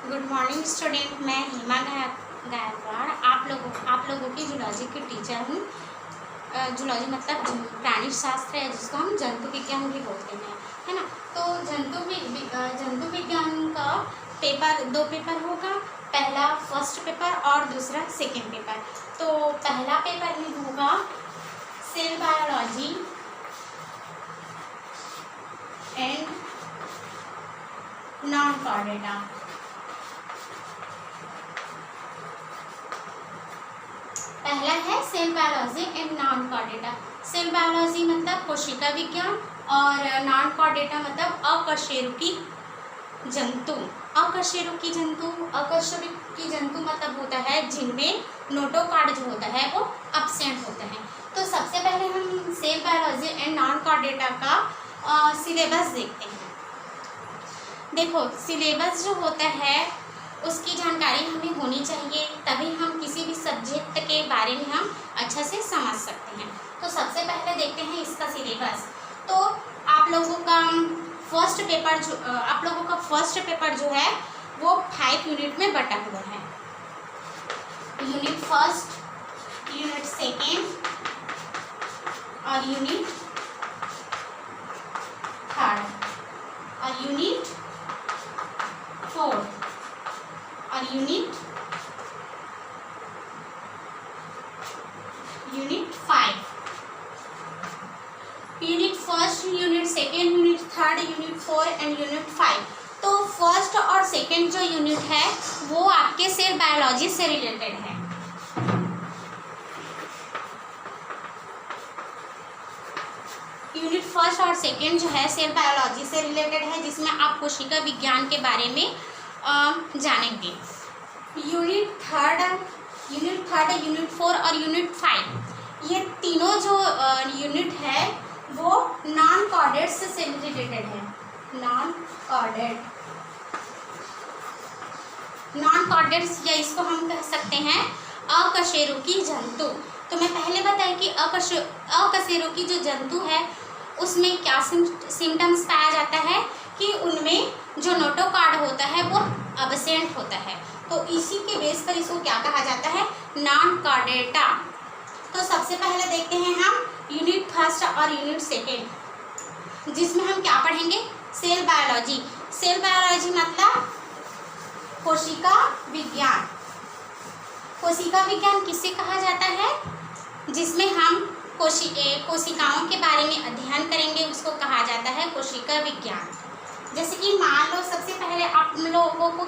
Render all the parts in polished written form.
Good morning student. मैं हिमा गायकवाड़ आप लोगों की जूलॉजी की टीचर हूँ। जूलॉजी मतलब प्राणी शास्त्र है, जिसको हम जंतु विज्ञान भी बोलते हैं, है ना। तो जंतु विज्ञान का दो पेपर होगा। पहला फर्स्ट पेपर और दूसरा सेकेंड पेपर। तो पहला पेपर में होगा cell biology and non chordata. पहला है cell biology and non chordata. Cell biology मतलब कोशिका विज्ञान और नॉन कॉर्डेटा मतलब अकशेरुकी जंतु। अकशेरुकी जंतु मतलब होता है जिनमें नोटोकॉर्ड जो होता है वो एब्सेंट होते हैं। तो सबसे पहले हम cell biology and non chordata का सिलेबस देखते हैं। देखो, सिलेबस जो होता है उसकी जानकारी हमें होनी चाहिए, तभी हम किसी भी सब्जेक्ट के बारे में हम अच्छा से समझ सकते हैं। तो सबसे पहले देखते हैं इसका सिलेबस। तो आप लोगों का फर्स्ट पेपर जो है वो 5 यूनिट में बटा हुआ है। यूनिट फर्स्ट, यूनिट सेकेंड और यूनिट थर्ड और यूनिट फोर्थ और unit 5। Unit first, unit second, unit third, unit 4 and unit 5। तो फर्स्ट और सेकेंड जो यूनिट है वो आपके सेल बायोलॉजी से रिलेटेड है। यूनिट फर्स्ट और सेकेंड जो है सेल बायोलॉजी से रिलेटेड है, जिसमें आप कोशिका विज्ञान के बारे में जानेंगे। यूनिट थर्ड, यूनिट 4 और यूनिट 5, ये तीनों जो यूनिट है वो नॉन कॉर्डेट से रिलेटेड है। नॉन कॉर्डेट या इसको हम कह सकते हैं अकशेरुकी जंतु। तो मैं पहले बताई कि अकशेरुकी जो जंतु है उसमें क्या सिम्टम्स पाया जाता है कि उनमें जो नोटोकॉर्ड होता है वो एब्सेंट होता है। तो इसी के बेस पर इसको क्या कहा जाता है, नॉन कॉर्डेटा। तो सबसे पहले देखते हैं हम यूनिट फर्स्ट और यूनिट सेकेंड, जिसमें हम क्या पढ़ेंगे, सेल बायोलॉजी। सेल बायोलॉजी मतलब कोशिका विज्ञान। कोशिका विज्ञान किसे कहा जाता है, जिसमें हम कोशिकाओं के बारे में अध्ययन करेंगे, उसको कहा जाता है कोशिका विज्ञान। जैसे कि मान लो सबसे पहले आप लोगों को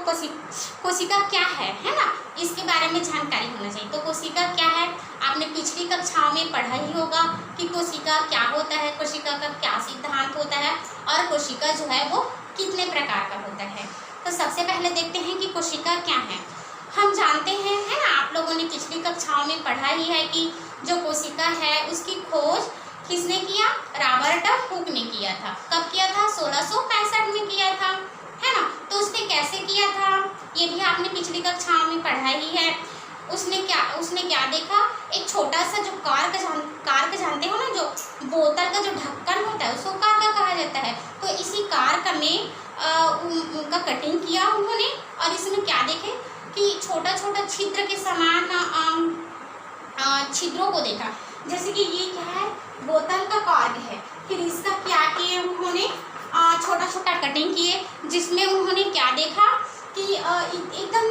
कोशिका क्या है ना, इसके बारे में जानकारी होना चाहिए। तो कोशिका क्या है, आपने पिछली कक्षाओं में पढ़ा ही होगा कि कोशिका क्या होता है, कोशिका का क्या सिद्धांत होता है और कोशिका जो है वो कितने प्रकार का होता है। तो सबसे पहले देखते हैं कि कोशिका क्या है। हम जानते हैं, है ना, आप लोगों ने पिछली कक्षाओं में पढ़ा ही है कि जो कोशिका है उसकी खोज किसने किया, रॉबर्ट हुक ने किया था। कब किया था, 1665 में किया था, है ना। तो उसने कैसे किया था ये भी आपने पिछली कक्षाओं में पढ़ा ही है। उसने क्या देखा, एक छोटा सा जो कार्क जानते हो ना, जो बोतल का जो ढक्कन होता है उसको कार्क कहा जाता है। तो इसी कार्क में उनका कटिंग किया उन्होंने, और इसमें क्या देखे कि छोटा छोटा छिद्र के समान छिद्रों को देखा। जैसे कि ये क्या है, बोतल का कॉर्क है। फिर इसका क्या किए उन्होंने, छोटा छोटा कटिंग किए, जिसमें उन्होंने क्या देखा कि एकदम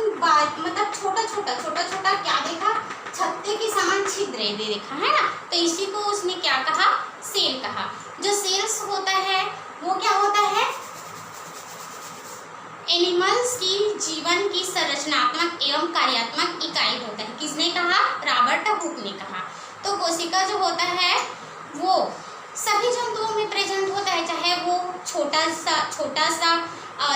मतलब छोटा छोटा क्या देखा, छत्ते के समान छिद्र देखा, है ना। तो इसी को उसने क्या कहा, सेल कहा। जो सेल्स होता है वो क्या होता है, एनिमल्स की जीवन की संरचनात्मक एवं कार्यात्मक इकाई होता है। किसने कहा, रॉबर्ट हुक ने कहा। तो कोशिका जो होता है वो सभी जंतुओं में प्रेजेंट होता है, चाहे वो छोटा सा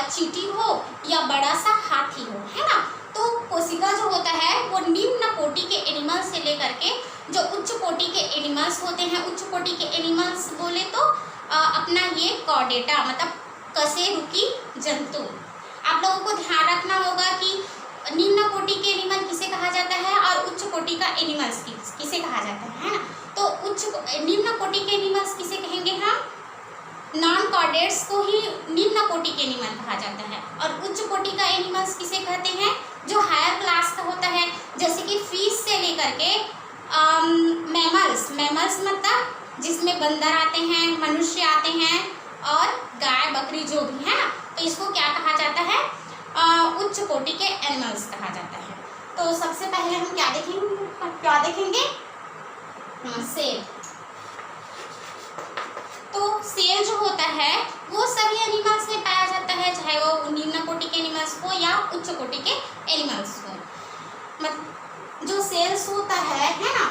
चींटी हो या बड़ा सा हाथी हो, है ना। तो कोशिका जो होता है वो निम्न कोटि के एनिमल्स से लेकर के जो उच्च कोटि के एनिमल्स होते हैं, उच्च कोटि के एनिमल्स बोले तो अपना ये कॉर्डेटा मतलब कशेरुकी जंतु। आप लोगों को ध्यान रखना होगा कि निम्न कोटि के एनिमल किसे कहा जाता है और उच्च कोटि का एनिमल्स किसे कहा जाता है ना। तो निम्न कोटि के एनिमल्स किसे कहेंगे हम, नॉन कॉर्डेट्स को ही निम्न कोटि के एनिमल कहा जाता है। और उच्च कोटि का एनिमल्स किसे कहते हैं? जो हायर क्लास का होता है, जैसे कि फिश से लेकर के मैमल्स मतलब जिसमें बंदर आते हैं, मनुष्य आते हैं और गाय बकरी जो भी है ना, तो इसको क्या कहा जाता है? उच्च कोटि के एनिमल्स कहा जाता है। तो सबसे पहले हम क्या देखेंगे? सेल। तो सेल जो होता है वो सभी एनिमल्स में पाया जाता है, चाहे वो निम्न कोटि के एनिमल्स हो या उच्च कोटि के एनिमल्स हो। जो सेल्स होता है ना,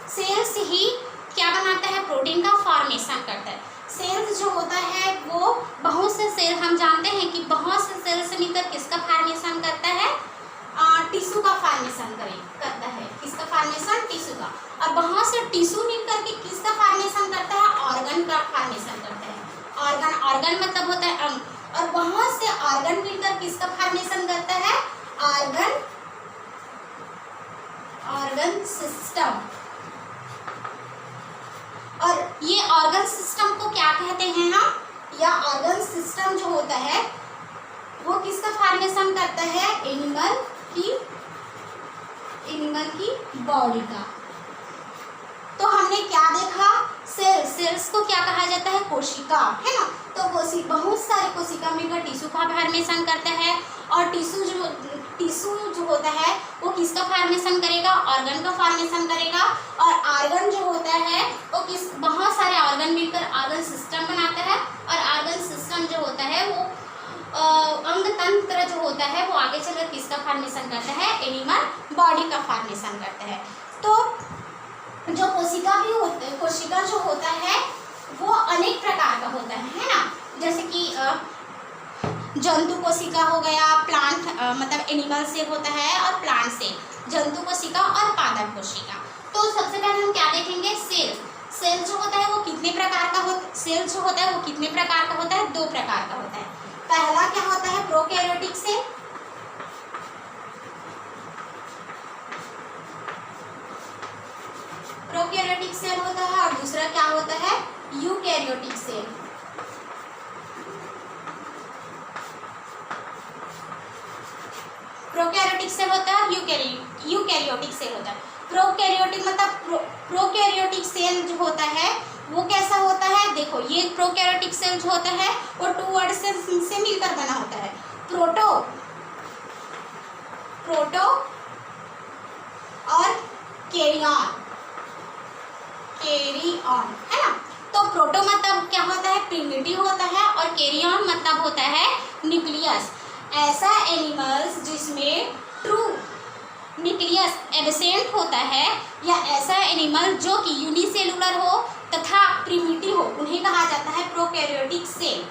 सेल्स ही क्या बनाता है? प्रोटीन का फॉर्मेशन करता है। सेल्स जो होता है वो बहुत से सेल, हम जानते हैं कि बहुत से सेल से मिलकर किसका फॉर्मेशन करता है? टिश्यू का फॉर्मेशन करता है। किसका फॉर्मेशन? टिश्यू का। और बहुत से टिश्यू मिलकर के किसका फॉर्मेशन करता है? ऑर्गन का फॉर्मेशन करता है। ऑर्गन मतलब होता है अंग। और बहुत से ऑर्गन मिलकर किसका फॉर्मेशन करता है? Organ system. और ये ऑर्गन सिस्टम को क्या कहते हैं हम? या ऑर्गन सिस्टम जो होता है वो किसका फॉर्मेशन करता है? एनिमल की बॉडी का। तो हमने क्या देखा? सेल्स को क्या कहा जाता है? कोशिका, है ना। तो बहुत सारे कोशिका मिलकर टिश्यू का फॉर्मेशन करता है। और टिश्यू जो होता है वो किसका फॉर्मेशन करेगा? ऑर्गन का फॉर्मेशन करेगा। और ऑर्गन जो होता है वो बहुत सारे ऑर्गन मिलकर ऑर्गन सिस्टम बनाता है। और ऑर्गन सिस्टम जो होता है वो अंग तंत्र जो होता है वो आगे चलकर किसका फॉर्मेशन करता है? एनिमल बॉडी का फॉर्मेशन करता है। तो जो कोशिका जो होता है वो अनेक प्रकार का होता है ना। जैसे कि जंतु कोशिका हो गया, प्लांट मतलब एनिमल से होता है, और प्लांट से जंतु कोशिका और पादप कोशिका। तो सबसे पहले हम क्या देखेंगे? सेल जो होता है वो कितने प्रकार का सेल जो होता है वो कितने प्रकार का होता है? 2 प्रकार का होता है। पहला क्या होता है? Prokaryotic cell. प्रोकैरियोटिक सेल होता है। और दूसरा क्या होता है? Eukaryotic cell. प्रोकैरियोटिक सेल होता है, यूकैरियोटिक सेल होता है। प्रोकैरियोटिक मतलब प्रोकैरियोटिक सेल जो होता है वो कैसा होता है? देखो, ये प्रोकैरियोटिक सेल जो होता है वो 2 वर्ड से मिलकर बना होता है। प्रोटो और कैरियन, है ना। तो प्रोटो मतलब क्या होता है? प्रिमिटिव होता है। और कैरियन मतलब होता है न्यूक्लियस। ऐसा एनिमल्स जिसमें ट्रू न्यूक्लियस एब्सेंट होता है, या ऐसा एनिमल जो कि यूनिसेलुलर हो तथा प्रिमिटिव हो, उन्हें कहा जाता है प्रोकैरियोटिक सेल,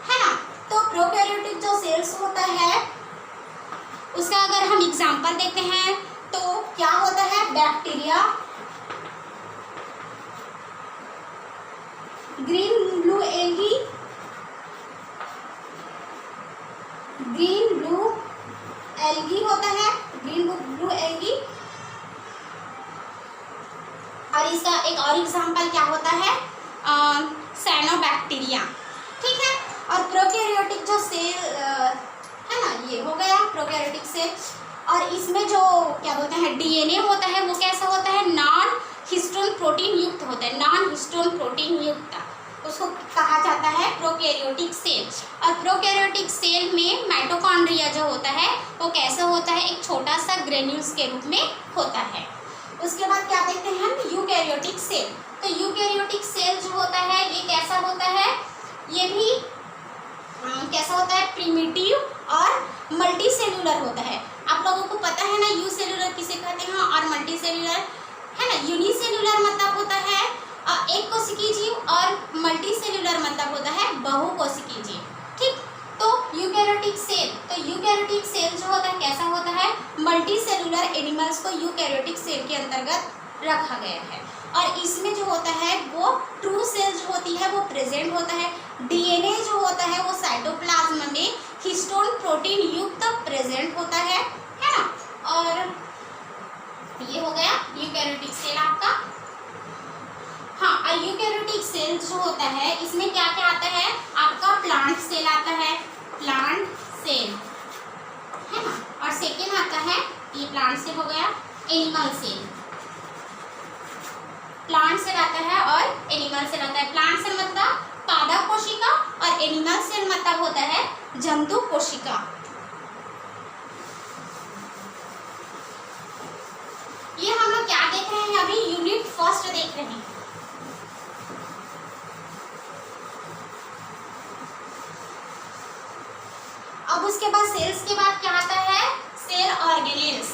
है ना। तो प्रोकैरियोटिक जो सेल्स होता है उसका अगर हम एग्जांपल देखते हैं तो क्या होता है? बैक्टीरिया, ग्रीन ब्लू एल्गी होता है, ग्रीन ब्लू एल्गी। और इसका एक और एग्जांपल क्या होता है? साइनोबैक्टीरिया, ठीक है। और प्रोकैरियोटिक जो सेल है ना, ये हो गया प्रोकैरियोटिक सेल। और इसमें जो क्या बोलते हैं डीएनए होता है वो कैसा होता है? नॉन हिस्टोन प्रोटीन युक्त होता है। नॉन हिस्टोन प्रोटीन युक्त उसको कहा जाता है प्रोकैरियोटिक सेल। और प्रोकैरियोटिक सेल में माइटोकॉन्ड्रिया जो होता है वो कैसा होता है? एक छोटा सा ग्रेन्यूल्स के रूप में होता है। उसके बाद क्या देखते हैं हम? Eukaryotic cell. तो यूकैरियोटिक सेल जो होता है ये कैसा होता है? ये भी कैसा होता है? प्रिमिटिव और मल्टी सेलुलर होता है। आप लोगों को पता है ना यूसेलुलर किसे कहते हैं और मल्टी सेलुलर, है ना। यूनिसेलुलर मतलब होता है एक कोशिकीय जीव, और मल्टी सेलुलर मतलब होता है बहुकोशिकीय जीव, ठीक। तो यूकैरियोटिक सेल जो होता है कैसा होता है? मल्टी सेलुलर एनिमल्स को यूकैरियोटिक सेल के अंतर्गत रखा गया है। और इसमें जो होता है वो ट्रू सेल जो होती है वो प्रेजेंट होता है। डीएनए जो होता है वो साइटोप्लाज्म में हिस्टोन प्रोटीन युक्त प्रेजेंट होता है ना। और ये हो गया यूकैरियोटिक सेल आपका। हाँ, यूकैरियोटिक सेल सेल जो होता है इसमें क्या क्या आता है, आपका प्लांट सेल आता है, प्लांट सेल है ना, और सेकेंड आता है, ये प्लांट सेल हो गया, एनिमल सेल, प्लांट सेल आता है और एनिमल सेल आता है। प्लांट सेल मतलब पादप कोशिका और एनिमल सेल मतलब होता है जंतु कोशिका। ये हम लोग क्या देख रहे हैं अभी, यूनिट फर्स्ट देख रहे हैं। अब उसके बाद सेल्स के बाद क्या आता है, सेल ऑर्गेनेल्स।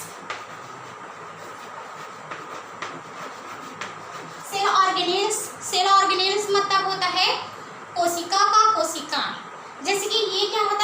सेल ऑर्गेनेल्स मतलब होता है कोशिका का कोशिका। जैसे कि ये क्या होता